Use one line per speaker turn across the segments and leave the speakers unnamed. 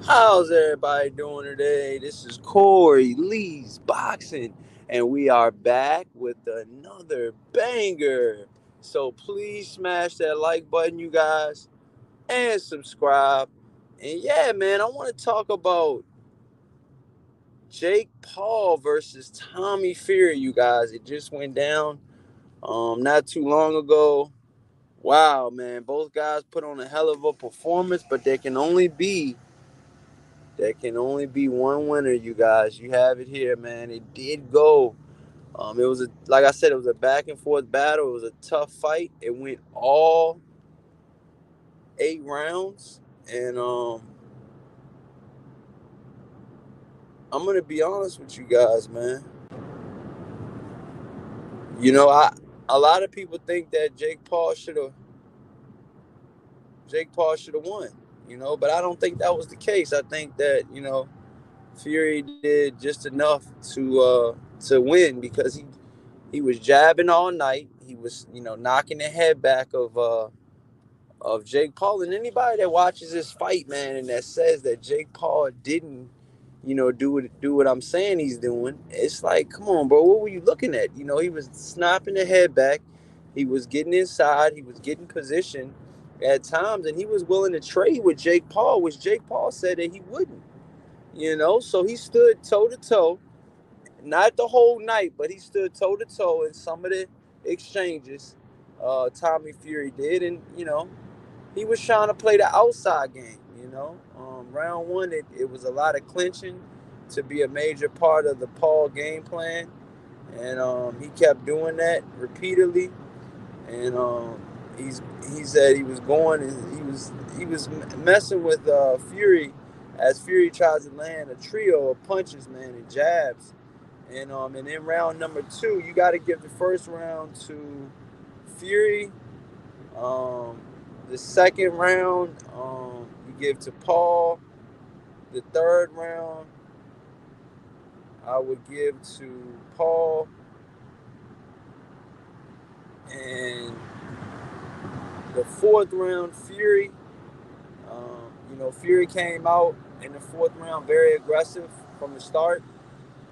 How's everybody doing today? This is Corey Lee's Boxing, and we are back with another banger. So please smash that like button, you guys, and subscribe. And yeah, man, I want to talk about Jake Paul versus Tommy Fury, you guys. It just went down not too long ago. Wow, man, both guys put on a hell of a performance, but there can only be one winner, you guys. You have it here, man. It did go. It was like I said, it was a back and forth battle. It was a tough fight. It went all 8 rounds, and I'm gonna be honest with you guys, man. I a lot of people think that Jake Paul should have won. But I don't think that was the case. I think that Fury did just enough to win because he was jabbing all night. He was knocking the head back of Jake Paul. And anybody that watches this fight, man, and that says that Jake Paul didn't do what I'm saying he's doing, it's like, come on, bro, what were you looking at? He was snapping the head back, he was getting inside, he was getting position at times, and he was willing to trade with Jake Paul, which Jake Paul said that he wouldn't. So he stood toe to toe, not the whole night, but he stood toe to toe in some of the exchanges. Tommy Fury did, and he was trying to play the outside game. Round one, it was a lot of clinching to be a major part of the Paul game plan, and he kept doing that repeatedly. And he said he was going, and he was messing with Fury as Fury tries to land a trio of punches, man, and jabs. And in round number two, you got to give the first round to Fury. Um, the second round, you give to Paul. The third round, I would give to Paul. And the fourth round, Fury. Fury came out in the fourth round very aggressive from the start.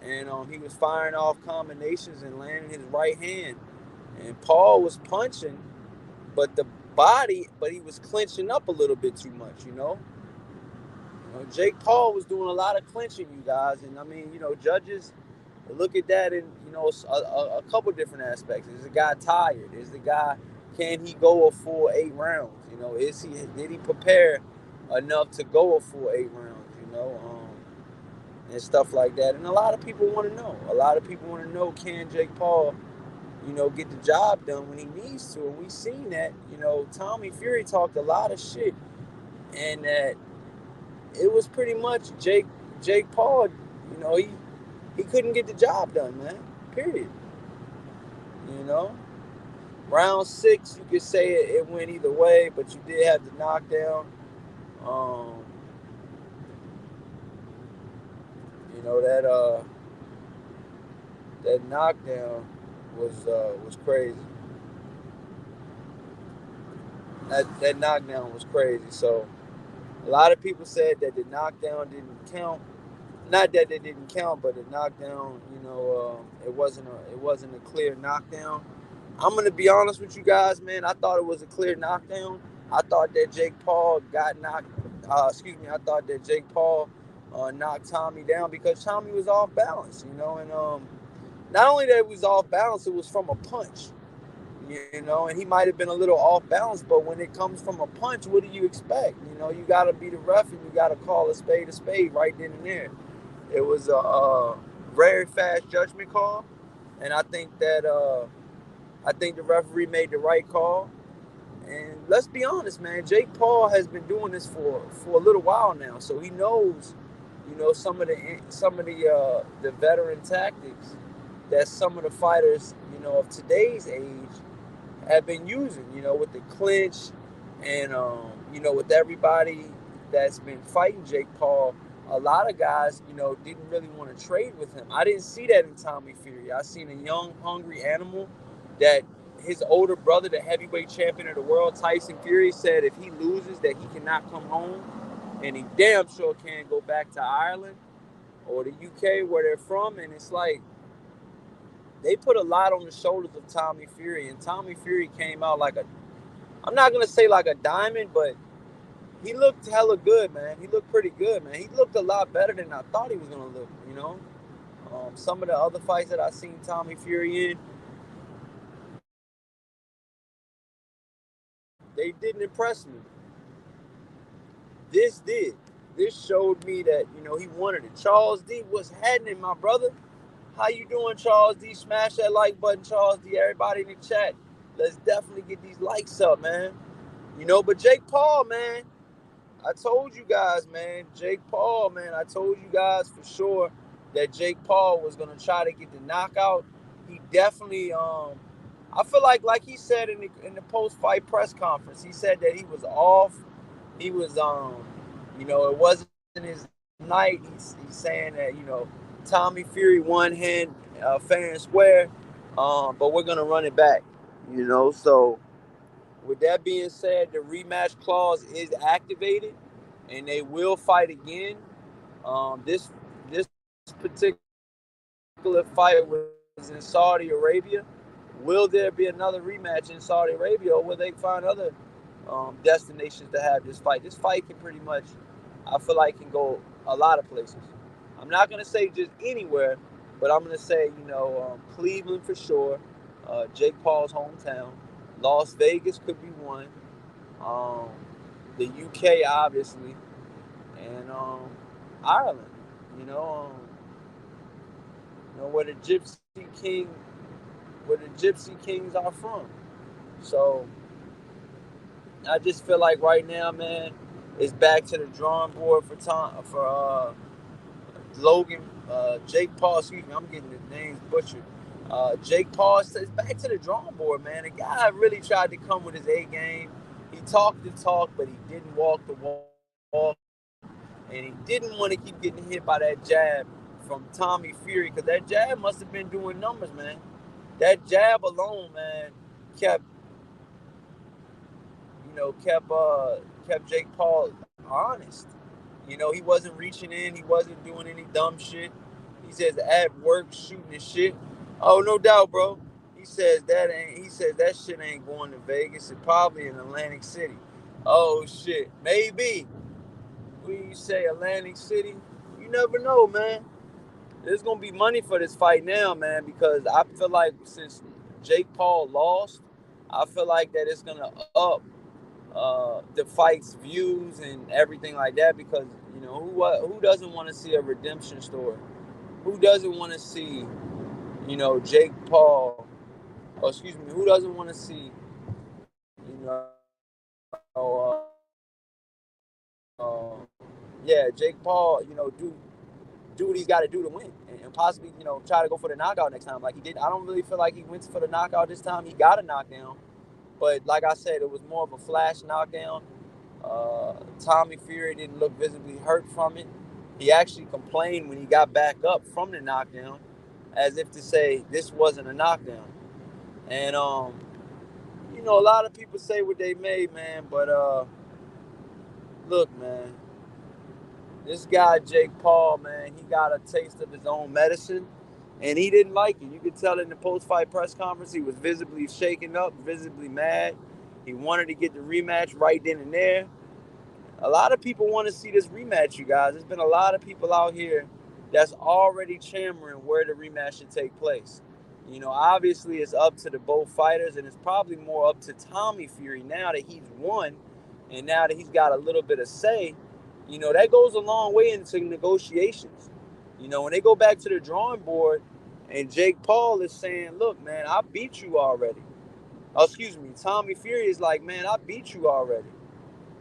And he was firing off combinations and landing his right hand. And Paul was punching, but he was clinching up a little bit too much. Jake Paul was doing a lot of clinching, you guys, and I mean, judges look at that in a couple different aspects. Is the guy tired? Is the guy can he go a full 8 rounds? Did he prepare enough to go a full 8 rounds? And stuff like that. And a lot of people want to know. A lot of people want to know, can Jake Paul get the job done when he needs to? And we seen that. Tommy Fury talked a lot of shit, and that it was pretty much Jake Paul. He couldn't get the job done, man. Period. You know, round six, you could say it went either way, but you did have the knockdown. Um, that knockdown was crazy. That knockdown was crazy. So a lot of people said that the knockdown didn't count. Not that it didn't count, but the knockdown, it wasn't a clear knockdown. I'm gonna be honest with you guys, man. I thought it was a clear knockdown. I thought that Jake Paul got knocked. I thought that Jake Paul knocked Tommy down because Tommy was off balance. And not only that it was off balance, it was from a punch. And he might have been a little off balance, but when it comes from a punch, what do you expect? You got to be the ref and you got to call a spade right then and there. It was a very fast judgment call, and I think the referee made the right call. And let's be honest, man. Jake Paul has been doing this for a little while now, so he knows, some of the veteran tactics that some of the fighters, of today's age have been using. With the clinch, and with everybody that's been fighting Jake Paul. A lot of guys, didn't really want to trade with him. I didn't see that in Tommy Fury. I seen a young, hungry animal that his older brother, the heavyweight champion of the world, Tyson Fury, said if he loses that he cannot come home. and he damn sure can't go back to Ireland or the UK where they're from. And it's like they put a lot on the shoulders of Tommy Fury, and Tommy Fury came out like a, I'm not gonna say like a diamond, but he looked hella good, man. He looked pretty good, man. He looked a lot better than I thought he was gonna look. Some of the other fights that I seen Tommy Fury in, they didn't impress me. This did. This showed me that he wanted it. Charles D, what's happening, my brother? How you doing, Charles D? Smash that like button, Charles D. Everybody in the chat, let's definitely get these likes up, man. But Jake Paul, man, I told you guys, man. Jake Paul, man, I told you guys for sure that Jake Paul was gonna try to get the knockout. He definitely, I feel like he said in the post fight press conference, he said that he was off. He was, it wasn't his night. He's saying that Tommy Fury one hand fair and square, but we're gonna run it back. So with that being said, the rematch clause is activated, and they will fight again. This particular fight was in Saudi Arabia. Will there be another rematch in Saudi Arabia, or will they find other destinations to have this fight? This fight can pretty much, I feel like, can go a lot of places. I'm not gonna say just anywhere, but I'm gonna say Cleveland for sure, Jake Paul's hometown. Las Vegas could be one. Um, the UK obviously, and Ireland. You know, where the Gypsy Kings are from. So I just feel like right now, man, it's back to the drawing board for Logan, Jake Paul. Excuse me, I'm getting the names butchered. Jake Paul says back to the drawing board, man. The guy really tried to come with his A game. He talked the talk, but he didn't walk the walk, and he didn't want to keep getting hit by that jab from Tommy Fury, because that jab must have been doing numbers, man. That jab alone, man, kept kept Jake Paul honest. He wasn't reaching in. He wasn't doing any dumb shit. He says at work shooting and shit. Oh, no doubt, bro. He says that shit ain't going to Vegas. It's probably in Atlantic City. Oh shit. Maybe. When you say Atlantic City, you never know, man. There's gonna be money for this fight now, man, because I feel like since Jake Paul lost, I feel like that it's gonna up the fight's views and everything like that, because who doesn't want to see a redemption story? Who doesn't want to see Jake Paul? Or excuse me, who doesn't want to see Jake Paul do what he's got to do to win, and possibly try to go for the knockout next time like he did. I don't really feel like he went for the knockout this time. He got a knockdown, but like I said, it was more of a flash knockdown. Tommy Fury didn't look visibly hurt from it. He actually complained when he got back up from the knockdown, as if to say this wasn't a knockdown. And a lot of people say what they may, man, but look, man, this guy Jake Paul, man, he got a taste of his own medicine, and he didn't like it. You could tell in the post-fight press conference he was visibly shaken up, visibly mad. He wanted to get the rematch right then and there. A lot of people want to see this rematch, you guys. There's been a lot of people out here that's already clamoring where the rematch should take place. Obviously it's up to the both fighters, and it's probably more up to Tommy Fury now that he's won, and now that he's got a little bit of say. That goes a long way into negotiations. When they go back to the drawing board and Jake Paul is saying, look, man, I beat you already. Oh, excuse me. Tommy Fury is like, man, I beat you already.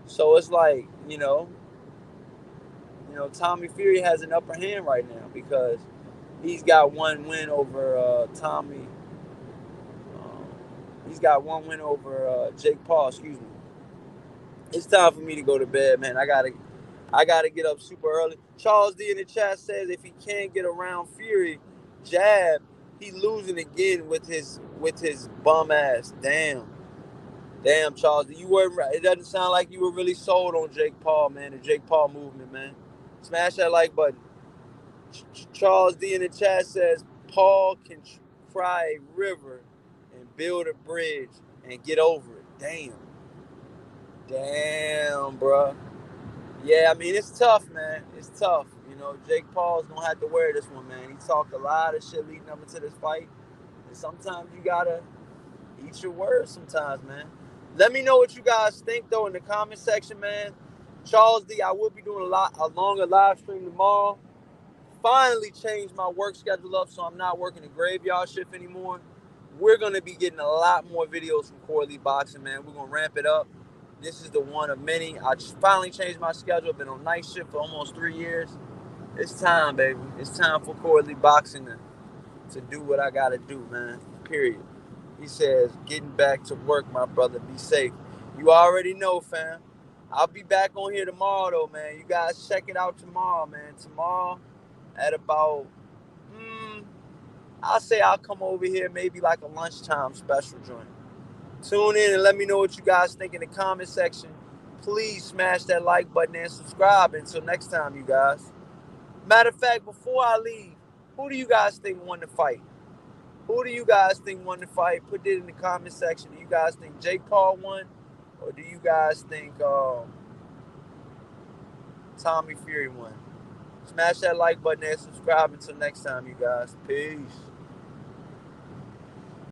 So it's like, Tommy Fury has an upper hand right now because he's got one win over Tommy. He's got one win over Jake Paul, excuse me. It's time for me to go to bed, man. I gotta get up super early. Charles D in the chat says if he can't get around Fury jab, he losing again with his bum ass. Damn. Damn, Charles, you weren't right. It doesn't sound like you were really sold on Jake Paul, man. The Jake Paul movement, man. Smash that like button. Charles D in the chat says Paul can cry a river and build a bridge and get over it. Damn, bruh. Yeah, I mean it's tough, man. It's tough. You know, Jake Paul's gonna have to wear this one, man. He talked a lot of shit leading up into this fight, and sometimes you gotta eat your words. Sometimes, man. Let me know what you guys think though in the comment section, man. Charles D, I will be doing a longer live stream tomorrow. Finally changed my work schedule up so I'm not working a graveyard shift anymore. We're gonna be getting a lot more videos from Core Elite Boxing, man. We're gonna ramp it up. This is the one of many. I just finally changed my schedule. I've been on night shift for almost 3 years. It's time, baby. It's time for Core Elite Boxing to do what I gotta do, man. Period. He says, getting back to work, my brother. Be safe. You already know, fam. I'll be back on here tomorrow, though, man. You guys check it out tomorrow, man. Tomorrow at about, I'll say I'll come over here maybe like a lunchtime special joint. Tune in and let me know what you guys think in the comment section. Please smash that like button and subscribe. Until next time, you guys. Matter of fact, before I leave, who do you guys think won the fight? Who do you guys think won the fight? Put it in the comment section. Do you guys think Jake Paul won? Or do you guys think Tommy Fury won? Smash that like button and subscribe. Until next time, you guys. Peace.